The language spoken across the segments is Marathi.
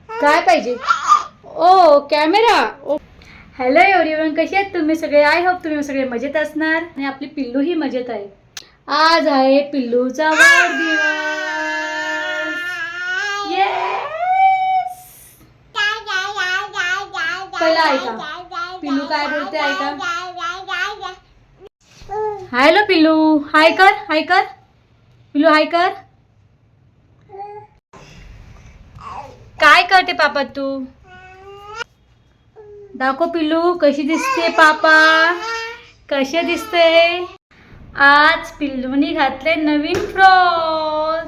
काय पाहिजे? ओ कॅमेरा. ओ हॅलो एव्हरीवन, कसे आहेत तुम्ही सगळे? आय होप तुम्ही सगळे मजेत असणार आणि आपली पिल्लू ही मजेत आहे. आज आहे पिल्लूचा वाढदिवस. येस. पहिला ऐका पिल्लू काय बोलते, ऐका. हॅलो पिल्लू, हाय कर, हाय कर. पिल्लू हाय कर. काय करते पापा तू? दाखव पिल्लू कशी दिसते पापा, कशी दिसते. आज पिल्लूनी घातले नवीन फ्रॉक,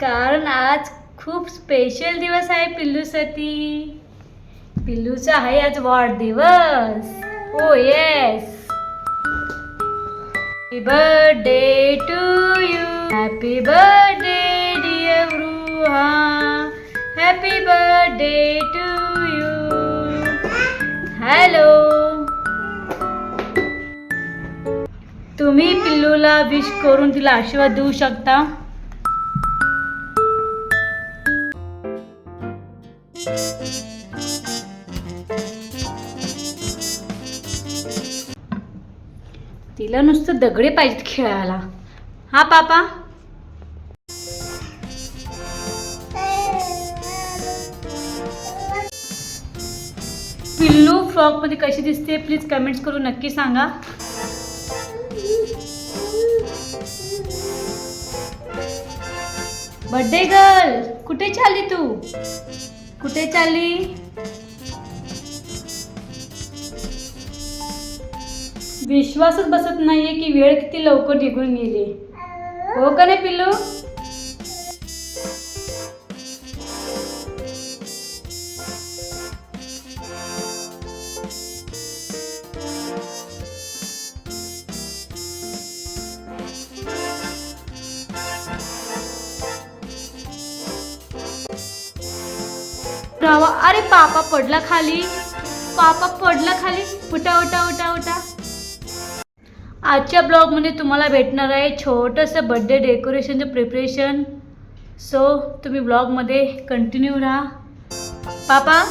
कारण आज खूप स्पेशल दिवस आहे पिल्लूसाठी. पिल्लूचा आहे आज वाढदिवस. Oh yes. Happy birthday to you. Happy birthday dear Ruha. Happy birthday to you. Hello. तुम्ही पिल्लूला विश करून तिला आशीर्वाद देऊ शकता. तिला नुसतं दगडे पाहिजेत खेळायला. हा पापा. पिल्लू फ्रॉक मध्ये कशी दिसते प्लीज कमेंट्स करून नक्की सांगा. बर्थडे गर्ल, कुठे चालली तू? कुठे चालली? विश्वासच बसत नाहीये की वेळ किती लवकर निघून गेली. हो का नाही पिल्लू? अरे पापा पडला खाली. पापा पडला खाली. उठा उठा उठा उठा. आजच्या ब्लॉगमध्ये तुम्हाला भेटणार आहे छोटंसं बर्थडे डेकोरेशनचं प्रिपरेशन. सो तुम्ही ब्लॉगमध्ये कंटिन्यू राहा. पापा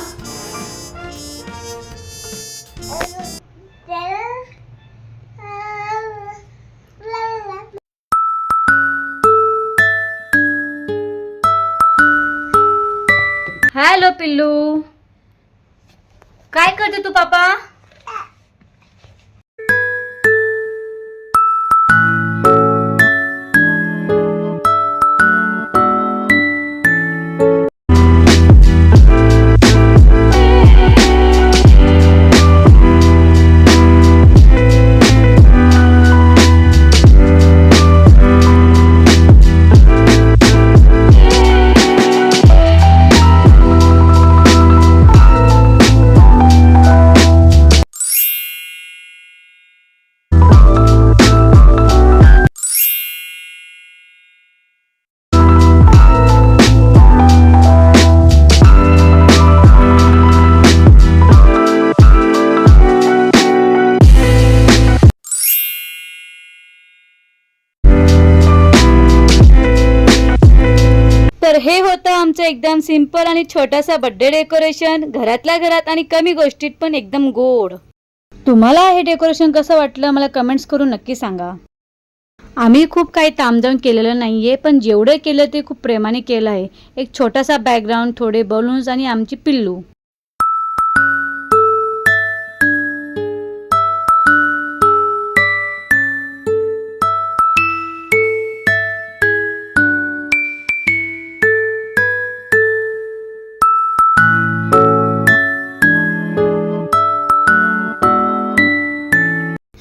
हॅलो पिल्लू, काय करते तू पापा? तर हे होतं आमचं एकदम सिंपल आणि छोटासा बर्थडे डेकोरेशन, घरातल्या घरात आणि कमी गोष्टीत पण एकदम गोड. तुम्हाला हे डेकोरेशन कसं वाटलं मला कमेंट्स करून नक्की सांगा. आम्ही खूप काही तामझाम केलेलं नाहीये, पण जेवढं केलं ते खूप प्रेमाने केलं आहे. एक छोटासा बॅकग्राऊंड, थोडे बलून्स आणि आमची पिल्लू.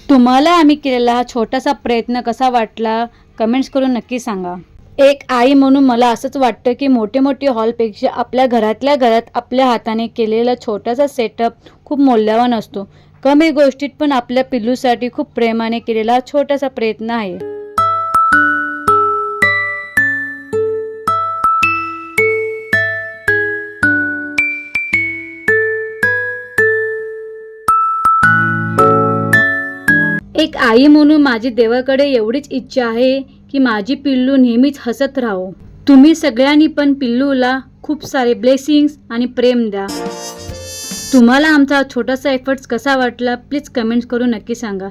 तुम्हाला आम्ही केलेला हा छोटासा प्रयत्न कसा वाटला कमेंट्स करून नक्की सांगा. एक आई म्हणून मला असंच वाटतं की मोठे मोठे हॉलपेक्षा आपल्या घरातल्या घरात आपल्या हाताने केलेला छोटासा सेटअप खूप मौल्यवान असतो. कमी गोष्टीत पण आपल्या पिल्लूसाठी खूप प्रेमाने केलेला छोटासा प्रयत्न आहे. एक आई म्हणून माझी देवाकडे एवढीच इच्छा आहे की माझी पिल्लू नेहमीच हसत राहो. तुम्ही सगळ्यांनी पण पिल्लूला खूप सारे ब्लेसिंग्स आणि प्रेम द्या. तुम्हाला आमचा छोटासा एफर्ट्स कसा वाटला प्लीज कमेंट्स करून नक्की सांगा.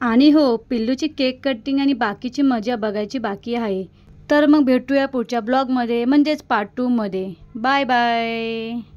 आणि हो, पिल्लूची केक कटिंग आणि बाकीची मजा बघायची बाकी आहे. तर मग भेटूया पुढच्या ब्लॉगमध्ये म्हणजेच पार्ट 2 मध्ये. Bye bye.